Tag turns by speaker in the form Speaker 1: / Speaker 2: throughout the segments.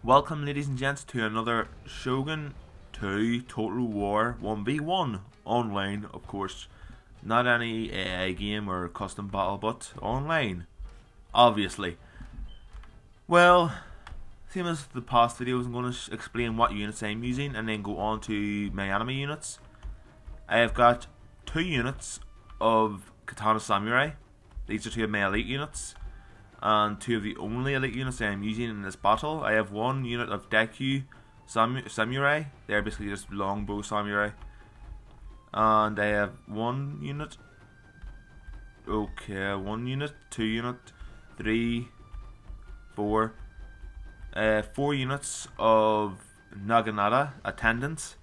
Speaker 1: Welcome, ladies and gents, to another Shogun 2 Total War 1v1 online, of course. Not any AI game or custom battle, but online, obviously. Well, same as the past videos, I'm going to explain what units I'm using and then go on to my enemy units. I have got 2 units of Katana Samurai. These are 2 of my elite units, and 2 of the only elite units I am using in this battle. I have 1 unit of Deku Samurai. They're basically just longbow samurai. And I have 1 unit. Okay, 1 unit, 2 unit, 3, 4. 4 units of Naginata attendants.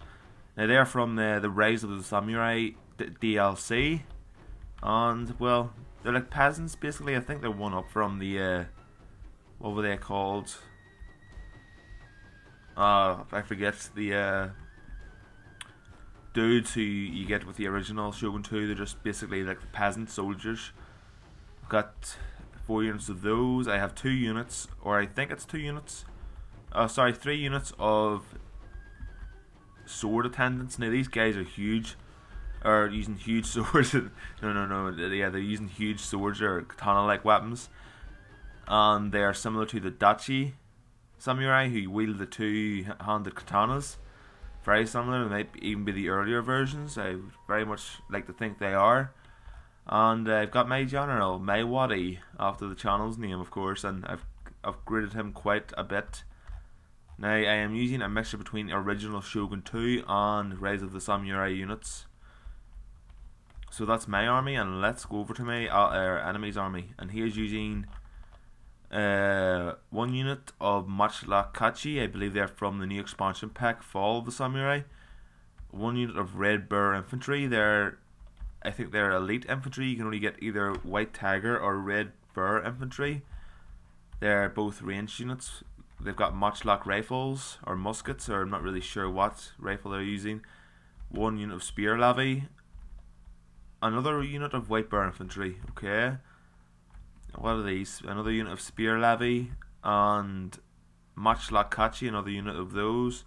Speaker 1: Now they're from the Rise of the Samurai DLC. And, well, they're like peasants, basically. I think they're one up from the, what were they called? I forget. The, dudes who you get with the original Shogun 2. They're just basically like the peasant soldiers. I've got 4 units of those. I have 2 units, or I think it's 2 units. Sorry, 3 units of sword attendants. Now these guys are huge. Are using huge swords. no. Yeah, they're using huge swords or katana-like weapons, and they are similar to the Dachi samurai who wield the 2-handed katanas. Very similar. They might even be the earlier versions. I very much like to think they are. And I've got my general, Maiwadi, after the channel's name, of course, and I've upgraded him quite a bit. Now I am using a mixture between original Shogun 2 and Rise of the Samurai units. So that's my army, and let's go over to my enemy's army. And he is using 1 unit of Matchlakachi. I believe they're from the new expansion pack, Fall of the Samurai. 1 unit of Red Bear Infantry. I think they're elite infantry. You can only get either White Tiger or Red Bear Infantry. They're both ranged units. They've got matchlock rifles or muskets, or I'm not really sure what rifle they're using. 1 unit of Spear Levy. Another unit of White Bear Infantry. Okay. What are these? Another unit of Spear Levy and Matchlakachi, another unit of those,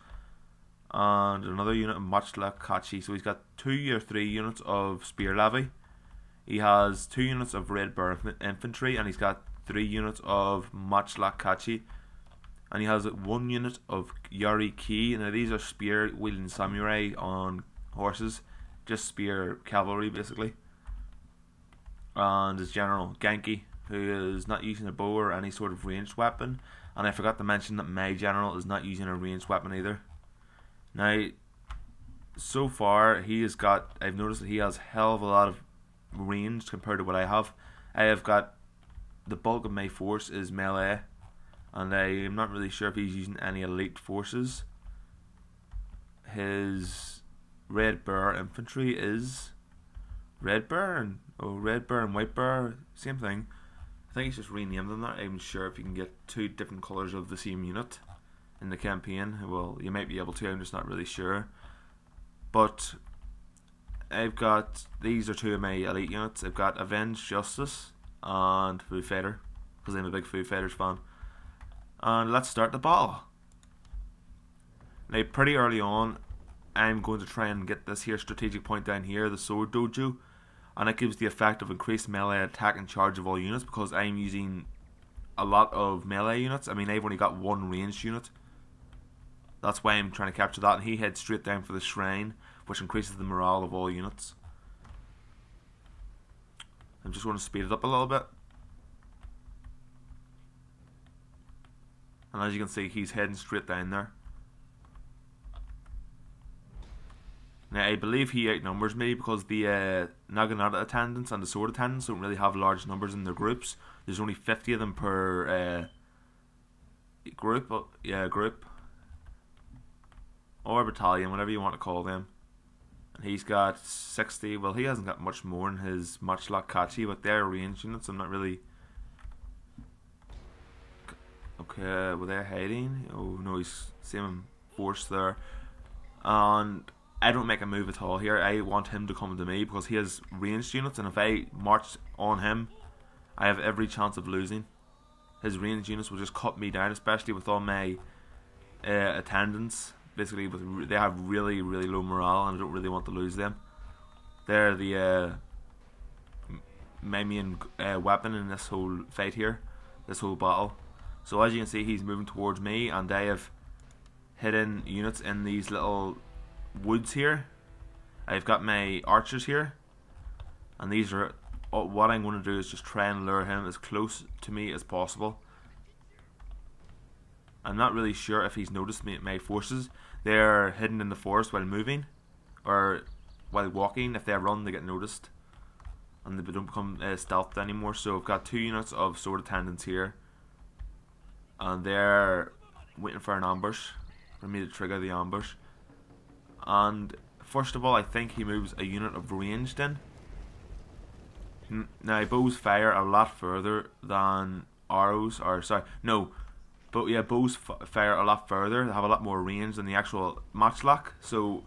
Speaker 1: and another unit of Matchlakachi. So he's got 2 or 3 units of Spear Levy. He has 2 units of Red Bear Infantry, and he's got 3 units of Matchlakachi, and he has 1 unit of Yari Ki. Now these are spear wielding samurai on horses, just spear cavalry basically. And his general Genki, who is not using a bow or any sort of ranged weapon. And I forgot to mention that my general is not using a ranged weapon either. Now, so far I've noticed that he has a hell of a lot of range compared to what I have. I have got, the bulk of my force is melee, and I am not really sure if he's using any elite forces. His Red Bear Infantry is Red Bear and White Bear, same thing. I think he's just renamed them. Not even sure if you can get 2 different colours of the same unit in the campaign. Well, you might be able to, I'm just not really sure. But I've got, these are 2 of my elite units. I've got Avenged Justice and Foo Fighter, because I'm a big Foo Fighters fan. And let's start the battle. Now, pretty early on, I'm going to try and get this here strategic point down here, the Sword Dojo. And it gives the effect of increased melee attack and charge of all units, because I'm using a lot of melee units. I mean, I've only got 1 ranged unit. That's why I'm trying to capture that. And he heads straight down for the shrine, which increases the morale of all units. I'm just going to speed it up a little bit. And as you can see, he's heading straight down there. Now, I believe he outnumbers me, because the Naginata attendants and the sword attendants don't really have large numbers in their groups. There's only 50 of them per group. Group. Or battalion, whatever you want to call them. And he's got 60. Well, he hasn't got much more in his Matchlakachi, but they're ranged units. I'm not really... Okay, were they hiding? Oh no, he's same force there. And I don't make a move at all here. I want him to come to me, because he has ranged units, and if I march on him, I have every chance of losing. His ranged units will just cut me down, especially with all my attendants. Basically, they have really low morale, and I don't really want to lose them. They're the my main weapon in this whole fight here, this whole battle. So as you can see, he's moving towards me, and I have hidden units in these little woods here. I've got my archers here, and these are what I'm going to do is just try and lure him as close to me as possible. I'm not really sure if he's noticed my forces. They're hidden in the forest while moving, or while walking. If they run, they get noticed, and they don't become stealthed anymore. So I've got 2 units of sword attendants here, and they're waiting for an ambush, for me to trigger the ambush. And first of all, I think he moves a unit of ranged in. Now bows fire a lot further than arrows, or sorry, no. But yeah, bows fire a lot further. They have a lot more range than the actual matchlock. So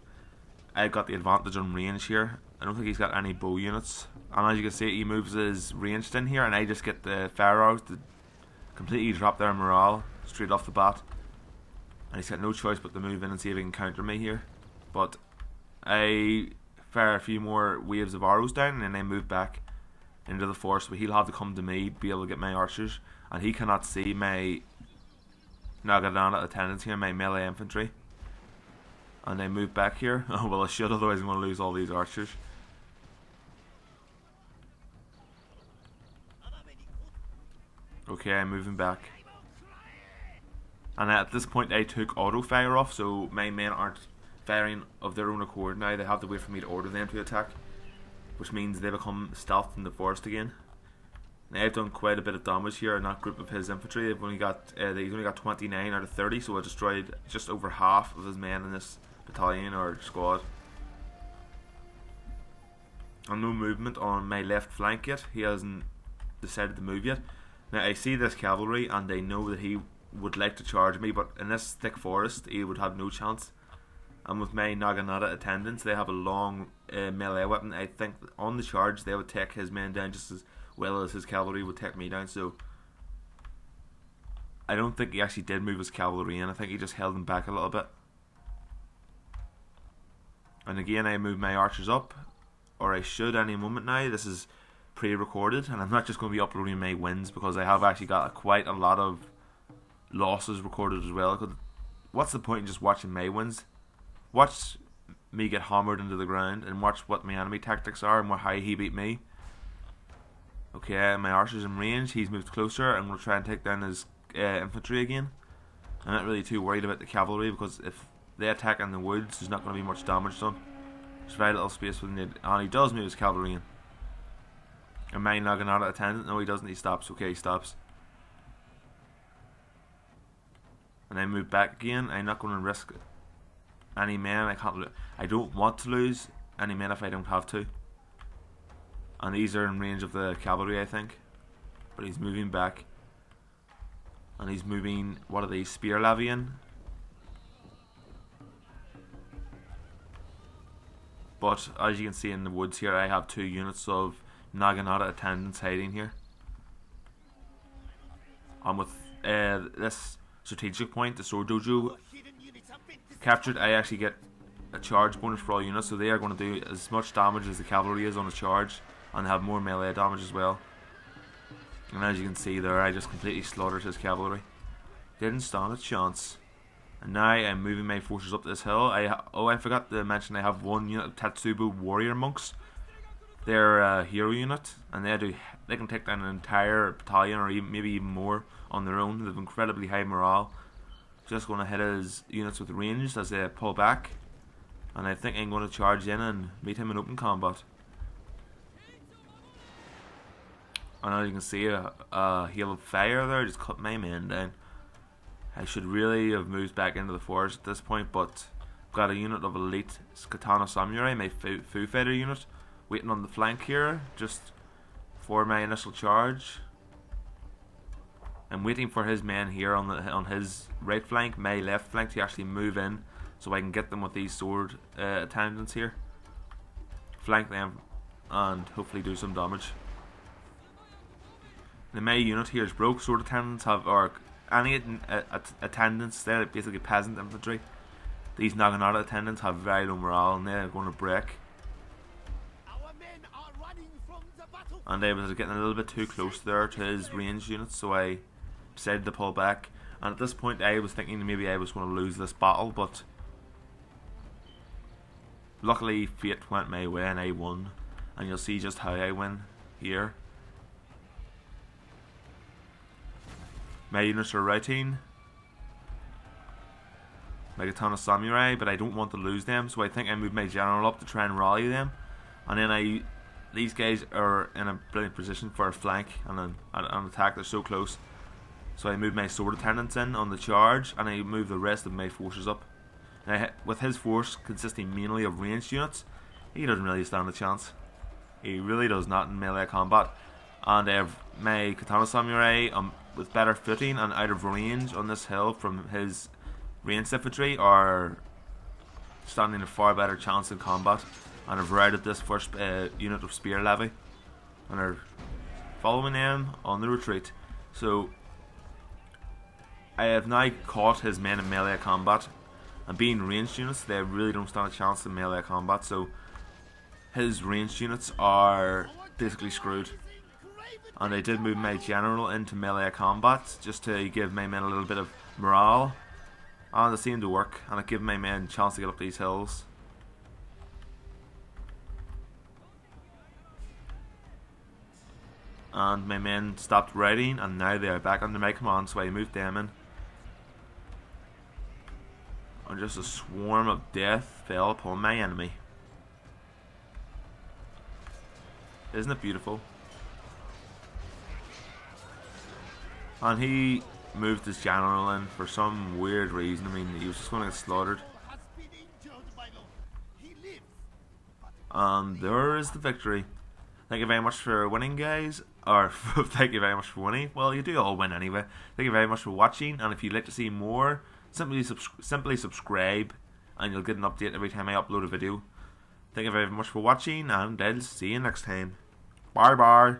Speaker 1: I've got the advantage on range here. I don't think he's got any bow units. And as you can see, he moves his ranged in here, and I just get the fire arrows to completely drop their morale straight off the bat. And he's got no choice but to move in and see if he can counter me here. But I fire a few more waves of arrows down, and then I move back into the forest. But he'll have to come to me to be able to get my archers, and he cannot see my Nagadana attendants here, my melee infantry. And I move back here. Oh well, I should, otherwise I'm going to lose all these archers. Okay, I'm moving back. And at this point I took auto fire off, so my men aren't firing of their own accord now. They have to wait for me to order them to attack, which means they become stealthed in the forest again. Now I've done quite a bit of damage here in that group of his infantry. He's only got 29 out of 30, so I destroyed just over half of his men in this battalion or squad. And no movement on my left flank yet. He hasn't decided to move yet. Now I see this cavalry, and I know that he would like to charge me, but in this thick forest he would have no chance. And with my Naginata attendants, they have a long melee weapon. I think on the charge they would take his men down just as well as his cavalry would take me down. So I don't think he actually did move his cavalry in. I think he just held them back a little bit. And again, I move my archers up, or I should any moment now. This is pre-recorded, and I'm not just going to be uploading my wins, because I have actually got quite a lot of losses recorded as well. Cause what's the point in just watching my wins? Watch me get hammered into the ground, and watch what my enemy tactics are and how he beat me. Okay, my archer's in range. He's moved closer. I'm going to try and take down his infantry again. I'm not really too worried about the cavalry, because if they attack in the woods, there's not going to be much damage done. There's very little space within it. And he does move his cavalry in. And my Naginata attendant, no he doesn't, he stops. Okay, he stops. And I move back again. I'm not going to risk any men. I don't want to lose any men if I don't have to. And these are in range of the cavalry, I think. But he's moving back. And he's moving, what are these, spear levy in? But as you can see in the woods here, I have 2 units of Naginata attendants hiding here. And with this strategic point, the sword dojo captured, I actually get a charge bonus for all units, so they are going to do as much damage as the cavalry is on a charge, and have more melee damage as well. And as you can see there, I just completely slaughtered his cavalry. Didn't stand a chance. And now I'm moving my forces up this hill. I forgot to mention I have 1 unit of Tetsubo warrior monks. They're a hero unit, and they can take down an entire battalion, or maybe even more on their own. They have incredibly high morale. Just going to hit his units with range as they pull back, and I think I'm going to charge in and meet him in open combat. And as you can see, a hail of fire there just cut my men down. I should really have moved back into the forest at this point, but I've got a unit of elite Katana Samurai, my Foo Fighter unit, waiting on the flank here, just for my initial charge. I'm waiting for his men here on his right flank, my left flank, to actually move in, so I can get them with these sword attendants here. Flank them, and hopefully do some damage. Now my unit here is broke. Sword attendants have, or any attendants, they're basically peasant infantry. These Naginata attendants have very low morale and they're going to break. And I was getting a little bit too close there to his ranged units, so I decided to pull back. And at this point I was thinking maybe I was going to lose this battle, but luckily fate went my way and I won. And you'll see just how I win here. My units are routing my Katana Samurai, but I don't want to lose them, so I think I move my general up to try and rally them. And then these guys are in a brilliant position for a flank and an attack. They're so close. So I move my sword attendants in on the charge, and I move the rest of my forces up. Now, with his force consisting mainly of ranged units, he doesn't really stand a chance. He really does not in melee combat. And I have my Katana Samurai with better footing and out of range on this hill from his ranged infantry are standing a far better chance in combat, and have routed this first unit of spear levy and are following them on the retreat. So I have now caught his men in melee combat, and being ranged units, they really don't stand a chance in melee combat, so his ranged units are basically screwed. And I did move my general into melee combat just to give my men a little bit of morale, and it seemed to work, and it gave my men a chance to get up these hills. And my men stopped riding, and now they are back under my command, so I moved them in. And just a swarm of death fell upon my enemy. Isn't it beautiful? And he moved his general in for some weird reason. I mean, he was just going to get slaughtered. And there is the victory. Thank you very much for winning, guys. Or, thank you very much for winning. Well, you do all win anyway. Thank you very much for watching. And if you'd like to see more, simply subscribe, and you'll get an update every time I upload a video. Thank you very much for watching, and I'll see you next time. Bye bye.